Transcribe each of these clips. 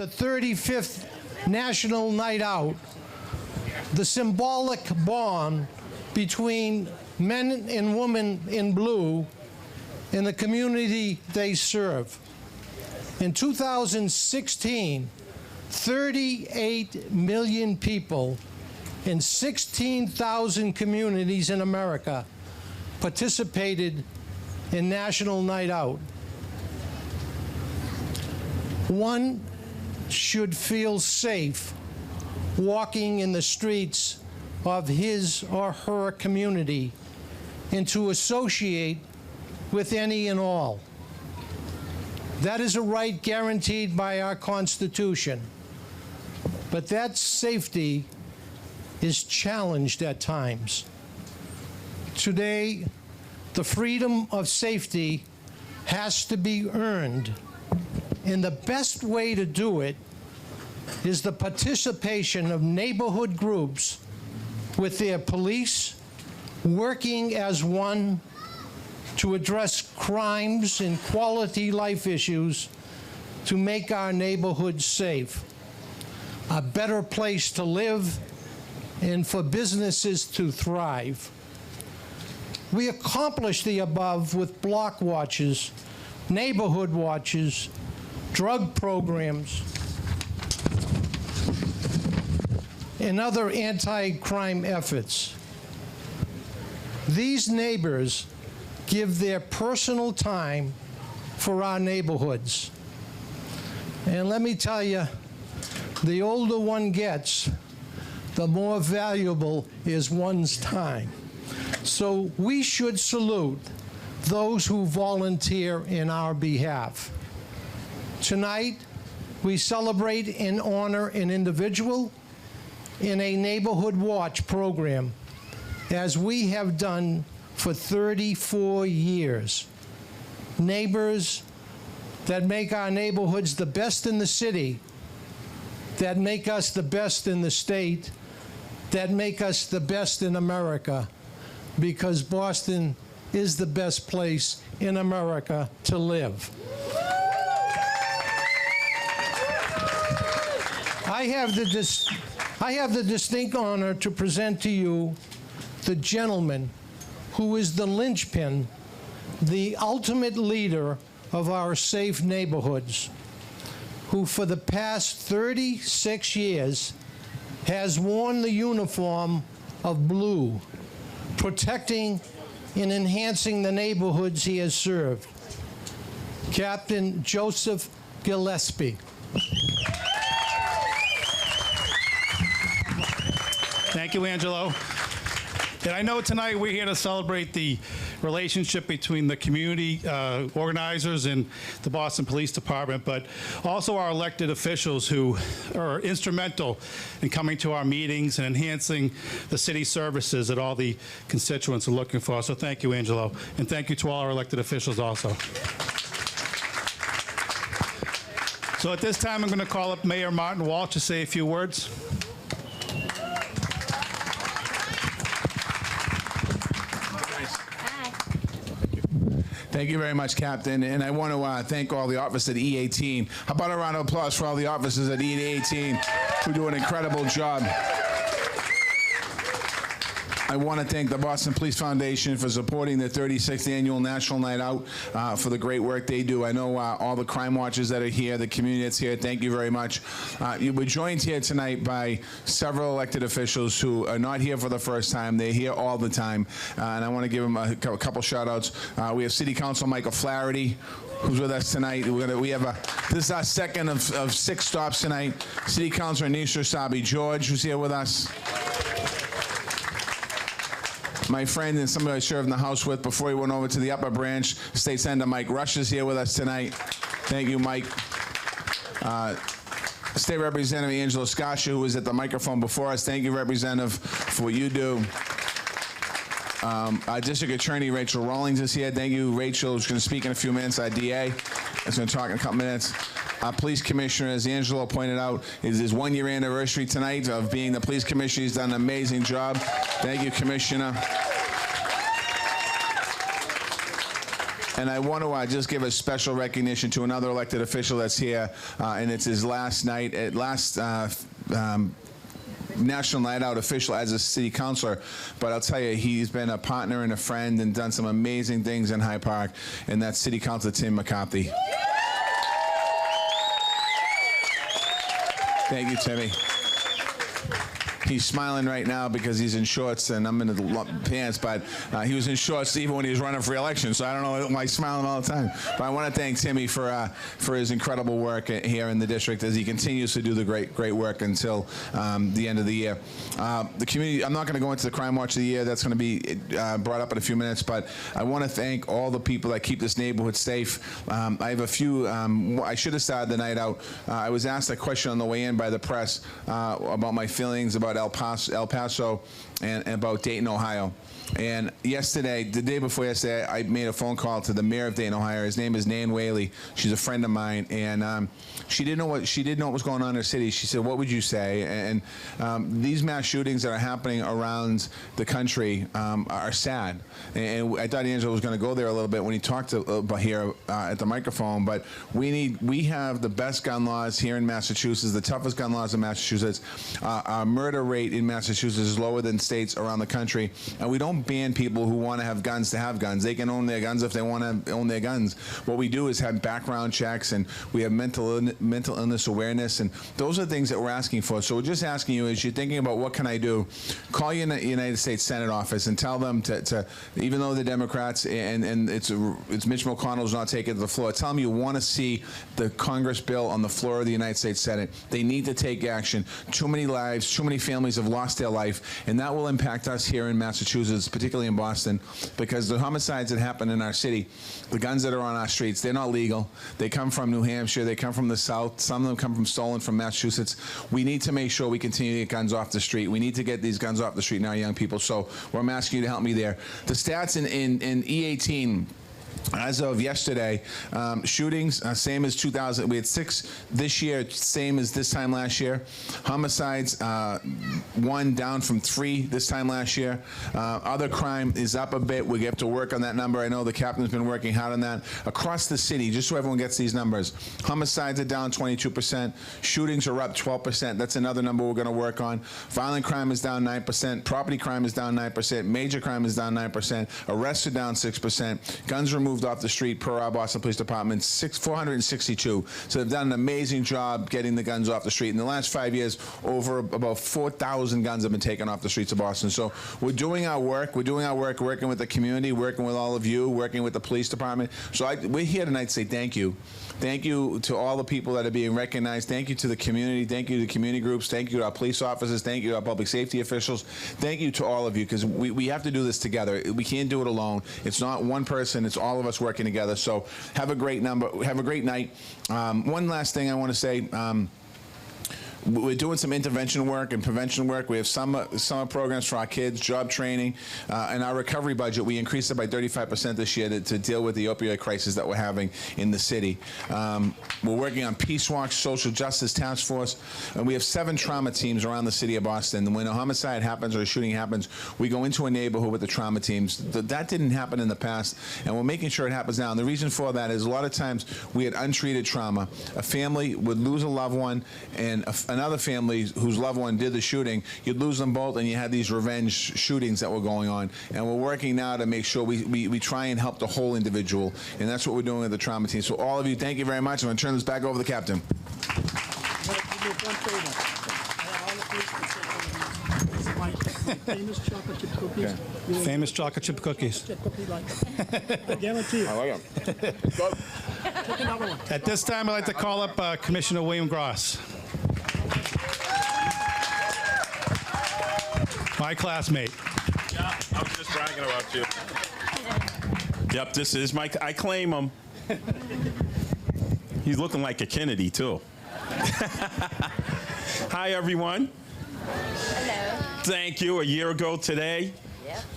the 35th National Night Out, the symbolic bond between men and women in blue and the community they serve. In 2016, 38 million people in 16,000 communities in America participated in National Night Out. One should feel safe walking in the streets of his or her community and to associate with any and all. That is a right guaranteed by our Constitution. But that safety is challenged at times. Today, the freedom of safety has to be earned, and the best way to do it is the participation of neighborhood groups with their police working as one to address crimes and quality life issues to make our neighborhoods safe, a better place to live, and for businesses to thrive. We accomplish the above with block watches, neighborhood watches, drug programs, and other anti-crime efforts. These neighbors give their personal time for our neighborhoods. And let me tell you, the older one gets, the more valuable is one's time. So we should salute those who volunteer in our behalf. Tonight, we celebrate and honor an individual in a neighborhood watch program, as we have done for 34 years. Neighbors that make our neighborhoods the best in the city, that make us the best in the state, that make us the best in America, because Boston is the best place in America to live. I have the distinct honor to present to you the gentleman who is the linchpin, the ultimate leader of our safe neighborhoods, who for the past 36 years has worn the uniform of blue, protecting and enhancing the neighborhoods he has served. Captain Joseph Gillespie. Thank you, Angelo. And I know tonight we're here to celebrate the relationship between the community organizers and the Boston Police Department, but also our elected officials who are instrumental in coming to our meetings and enhancing the city services that all the constituents are looking for. So thank you, Angelo. And thank you to all our elected officials also. So at this time, I'm going to call up Mayor Martin Walsh to say a few words. Thank you very much, Captain. And I want to thank all the officers at E18. How about a round of applause for all the officers at E18 who do an incredible job. I want to thank the Boston Police Foundation for supporting the 36th Annual National Night Out, for the great work they do. I know all the crime watchers that are here, the community that's here, thank you very much. You were joined here tonight by several elected officials who are not here for the first time. They're here all the time, and I want to give them a couple shout-outs. We have City Council Michael Flaherty, who's with us tonight. This is our second of 6 stops tonight. City Councilor Nisha Sabi George, who's here with us. My friend and somebody I served in the House with before he went over to the Upper Branch, State Senator Mike Rush is here with us tonight. Thank you, Mike. State Representative Angelo Scaccia, who was at the microphone before us. Thank you, Representative, for what you do. Our District Attorney, Rachel Rawlings, is here. Thank you, Rachel, who's going to speak in a few minutes. Our DA is going to talk in a couple minutes. Our Police Commissioner, as Angelo pointed out, is his 1-year anniversary tonight of being the Police Commissioner. He's done an amazing job. Thank you, Commissioner. And I want to just give a special recognition to another elected official that's here, and it's his last night, National Night Out official as a city councilor, but I'll tell you, he's been a partner and a friend and done some amazing things in Hyde Park, and that's City Councilor Tim McCarthy. Thank you, Timmy. He's smiling right now because he's in shorts and I'm in the pants, but he was in shorts even when he was running for re-election, so I don't know why he's smiling all the time. But I want to thank Timmy for his incredible work here in the district as he continues to do the great work until the end of the year. The community, I'm not going to go into the Crime Watch of the Year. That's going to be brought up in a few minutes, but I want to thank all the people that keep this neighborhood safe. I have a few, I should have started the night out. I was asked a question on the way in by the press about my feelings about El Paso and about Dayton, Ohio. And yesterday, the day before yesterday, I made a phone call to the mayor of Dayton, Ohio. His name is Nan Whaley. She's a friend of mine, and she didn't know what was going on in her city. She said, "What would you say?" And these mass shootings that are happening around the country are sad. And I thought Angelo was going to go there a little bit when he talked about here at the microphone. But we have the best gun laws here in Massachusetts, the toughest gun laws in Massachusetts. Our murder rate in Massachusetts is lower than states around the country, and we don't ban people who want to have guns to have guns. They can own their guns if they want to own their guns. What we do is have background checks, and we have mental illness awareness, and those are things that we're asking for. So we're just asking you, as you're thinking about what can I do, call your United States Senate office and tell them to even though they're Democrats and it's Mitch McConnell's not taking it to the floor, tell them you want to see the Congress bill on the floor of the United States Senate. They need to take action. Too many lives, too many families have lost their life, and that will impact us here in Massachusetts, particularly in Boston, because the homicides that happen in our city, the guns that are on our streets, they're not legal. They come from New Hampshire. They come from the South. Some of them come from stolen from Massachusetts. We need to make sure we continue to get guns off the street. We need to get these guns off the street now, young people. So I'm asking you to help me there. The stats in E18, as of yesterday, shootings, same as 2000. We had 6 this year, same as this time last year. Homicides, 1 down from 3 this time last year. Other crime is up a bit. We have to work on that number. I know the captain's been working hard on that. Across the city, just so everyone gets these numbers, homicides are down 22%. Shootings are up 12%. That's another number we're going to work on. Violent crime is down 9%. Property crime is down 9%. Major crime is down 9%. Arrests are down 6%. Guns removed off the street per our Boston Police Department, 462. So they've done an amazing job getting the guns off the street. In the last 5 years, over about 4,000 guns have been taken off the streets of Boston. So we're doing our work. We're doing our work, working with the community, working with all of you, working with the police department. So we're here tonight to say thank you. Thank you to all the people that are being recognized. Thank you to the community. Thank you to the community groups. Thank you to our police officers. Thank you to our public safety officials. Thank you to all of you, because we have to do this together. We can't do it alone. It's not one person. It's all of us working together. So have a great night. One last thing I want to say. We're doing some intervention work and prevention work. We have summer programs for our kids, job training, and our recovery budget. We increased it by 35% this year to deal with the opioid crisis that we're having in the city. We're working on Peace Walk, Social Justice Task Force, and we have 7 trauma teams around the city of Boston. And when a homicide happens or a shooting happens, we go into a neighborhood with the trauma teams. That didn't happen in the past, and we're making sure it happens now. And the reason for that is a lot of times we had untreated trauma. A family would lose a loved one, and another family whose loved one did the shooting, you'd lose them both, and you had these revenge shootings that were going on. And we're working now to make sure we try and help the whole individual, and that's what we're doing with the trauma team. So all of you, thank you very much. I'm going to turn this back over to the captain. Famous chocolate chip cookies. Okay. Famous chocolate chip cookies. I guarantee you. I like them. Take another one. At this time, I'd like to call up Commissioner William Gross. My classmate. Yeah, I was just bragging about you. Yep, this is Mike. I claim him. He's looking like a Kennedy, too. Hi, everyone. Hello. Thank you. A year ago today,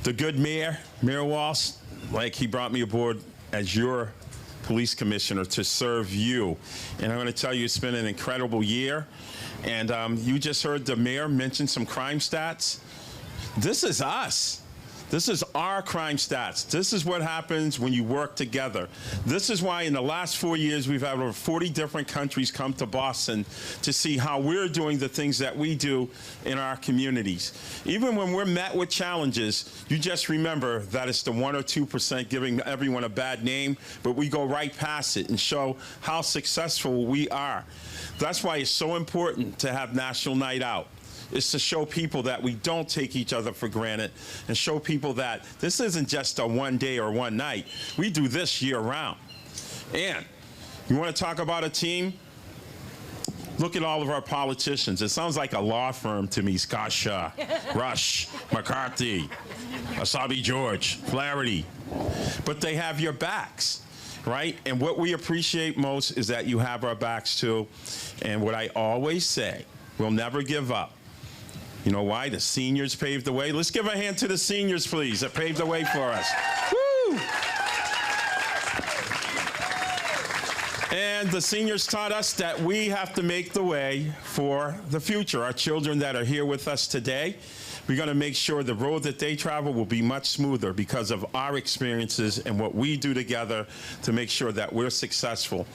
the good Mayor Walsh, like he brought me aboard as your police commissioner to serve you. And I'm going to tell you, it's been an incredible year. And you just heard the mayor mention some crime stats. This is us. This is our crime stats. This is what happens when you work together. This is why in the last 4 years we've had over 40 different countries come to Boston to see how we're doing the things that we do in our communities. Even when we're met with challenges, you just remember that it's the 1 or 2% giving everyone a bad name, but we go right past it and show how successful we are. That's why it's so important to have National Night Out. Is to show people that we don't take each other for granted and show people that this isn't just a one day or one night. We do this year round. And you want to talk about a team? Look at all of our politicians. It sounds like a law firm to me. Scott Shaw, Rush, McCarthy, Asabi George, Flaherty. But they have your backs, right? And what we appreciate most is that you have our backs too. And what I always say, we'll never give up. You know why? The seniors paved the way. Let's give a hand to the seniors, please, that paved the way for us. Woo! And the seniors taught us that we have to make the way for the future. Our children that are here with us today, we're going to make sure the road that they travel will be much smoother because of our experiences and what we do together to make sure that we're successful.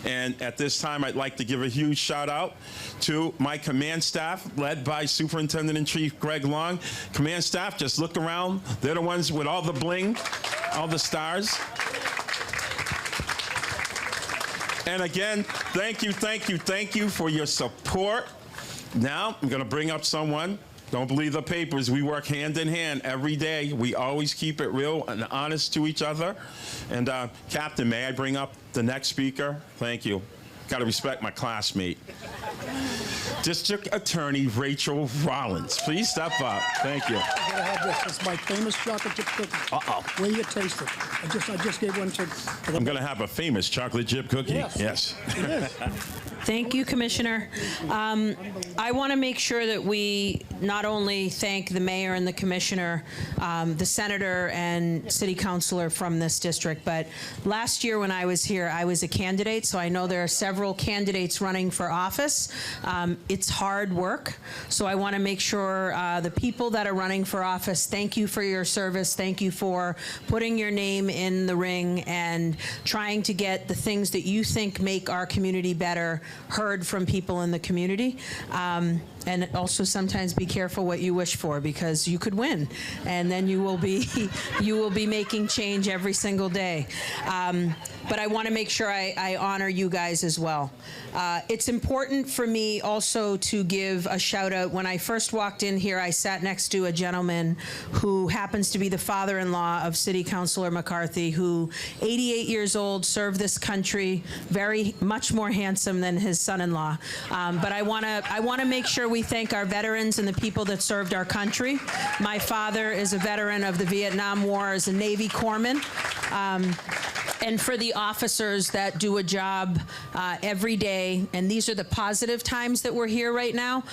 And at this time, I'd like to give a huge shout out to my command staff, led by Superintendent-in-Chief Greg Long. Command staff, just look around. They're the ones with all the bling, all the stars. And again, thank you for your support. Now, I'm going to bring up someone. Don't believe the papers. We work hand in hand every day. We always keep it real and honest to each other. And Captain, may I bring up the next speaker? Thank you. Got to respect my classmate. District Attorney Rachel Rollins. Please step up. Thank you. I gotta have this. It's my famous chocolate chip cookie. Uh-oh. Where you taste it? I just gave one to. I'm going to have a famous chocolate chip cookie. Yes. It is. Thank you, Commissioner. I want to make sure that we not only thank the mayor and the commissioner, the senator and city councilor from this district, but last year when I was here, I was a candidate, so I know there are several candidates running for office. It's hard work, so I want to make sure the people that are running for office, thank you for your service, thank you for putting your name in the ring and trying to get the things that you think make our community better heard from people in the community. And also sometimes be careful what you wish for, because you could win, and then you will be making change every single day. But I want to make sure I honor you guys as well. It's important for me also to give a shout out. When I first walked in here, I sat next to a gentleman who happens to be the father-in-law of City Councilor McCarthy, who 88 years old, served this country, very much more handsome than his son-in-law. But I want to make sure we thank our veterans and the people that served our country. My father is a veteran of the Vietnam War as a Navy corpsman. And for the officers that do a job every day, and these are the positive times that we're here right now,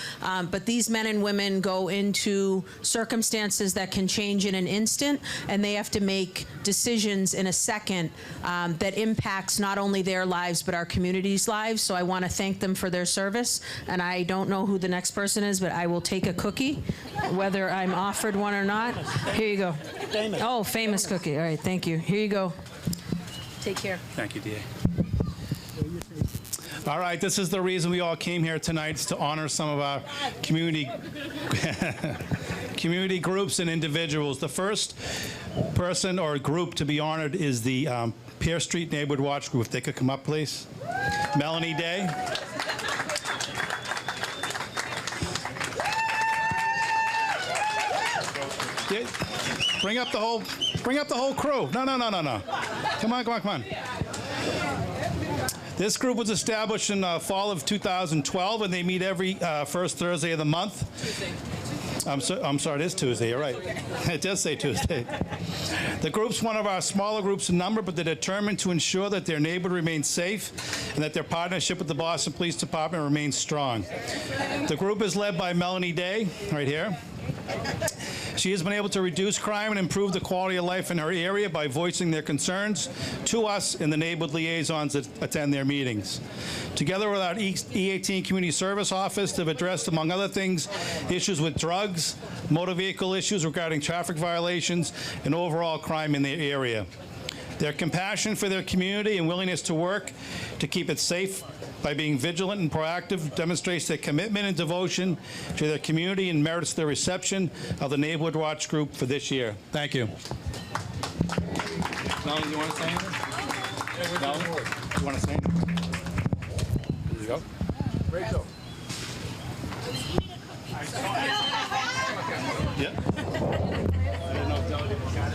but these men and women go into circumstances that can change in an instant, and they have to make decisions in a second that impacts not only their lives, but our community's lives. So I want to thank them for their service, and I don't know who the next person is, but I will take a cookie, whether I'm offered one or not. Here you go. Famous. Oh, famous cookie. All right, thank you. Here you go. Take care. Thank you, DA. All right, this is the reason we all came here tonight, is to honor some of our community community groups and individuals. The first person or group to be honored is the Pear Street Neighborhood Watch Group. If they could come up, please. Melanie Day. Yeah, bring up the whole crew. No. Come on. This group was established in fall of 2012, and they meet every first Thursday of the month. I'm sorry, it is Tuesday, you're right. It does say Tuesday. The group's one of our smaller groups in number, but they're determined to ensure that their neighborhood remains safe and that their partnership with the Boston Police Department remains strong. The group is led by Melanie Day, right here. She has been able to reduce crime and improve the quality of life in her area by voicing their concerns to us and the neighborhood liaisons that attend their meetings. Together with our E18 Community Service Office, they've addressed, among other things, issues with drugs, motor vehicle issues regarding traffic violations, and overall crime in their area. Their compassion for their community and willingness to work to keep it safe by being vigilant and proactive demonstrates their commitment and devotion to their community and merits their reception of the Neighborhood Watch Group for this year. Thank you. Melanie, you want to say anything? Melanie, you want to say anything? Here you go. Rachel. Yeah. I don't know if Delegate Buchanan.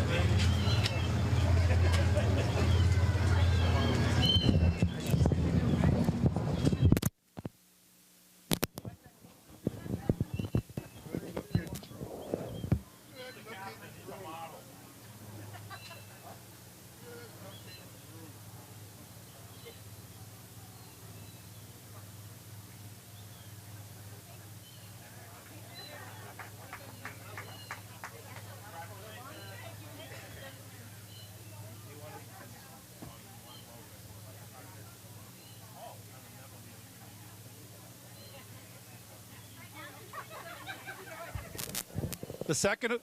The second,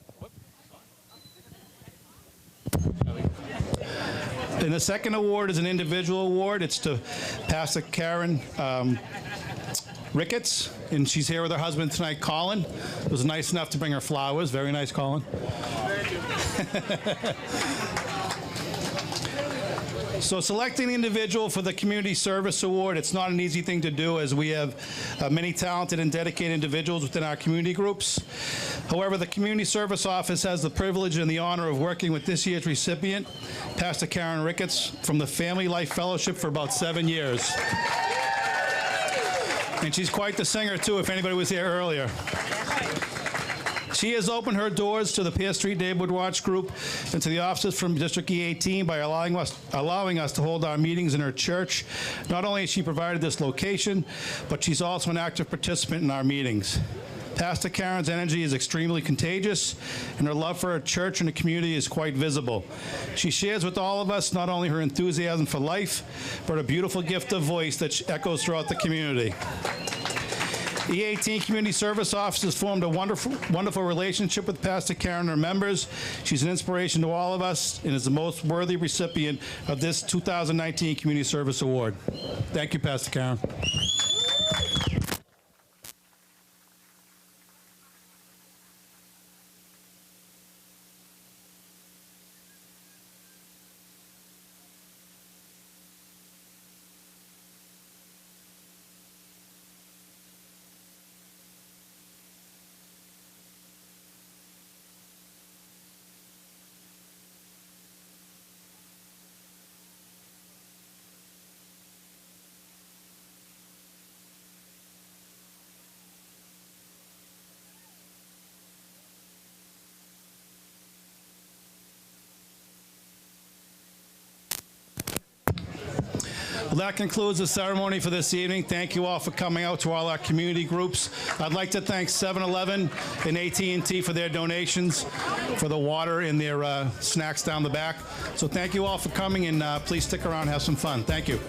and the second award is an individual award. It's to Pastor Karen Ricketts, and she's here with her husband tonight, Colin. It was nice enough to bring her flowers. Very nice, Colin. So selecting the individual for the Community Service Award, it's not an easy thing to do, as we have many talented and dedicated individuals within our community groups. However, the Community Service Office has the privilege and the honor of working with this year's recipient, Pastor Karen Ricketts, from the Family Life Fellowship for about 7 years. And she's quite the singer, too, if anybody was here earlier. She has opened her doors to the Pierce Street Neighborhood Watch Group and to the officers from District E18 by allowing us to hold our meetings in her church. Not only has she provided this location, but she's also an active participant in our meetings. Pastor Karen's energy is extremely contagious, and her love for her church and the community is quite visible. She shares with all of us not only her enthusiasm for life, but a beautiful gift of voice that echoes throughout the community. E18 Community Service Office has formed a wonderful relationship with Pastor Karen and her members. She's an inspiration to all of us and is the most worthy recipient of this 2019 Community Service Award. Thank you, Pastor Karen. Well, that concludes the ceremony for this evening. Thank you all for coming out to all our community groups. I'd like to thank 7-Eleven and AT&T for their donations for the water and their snacks down the back. So thank you all for coming, and please stick around and have some fun. Thank you.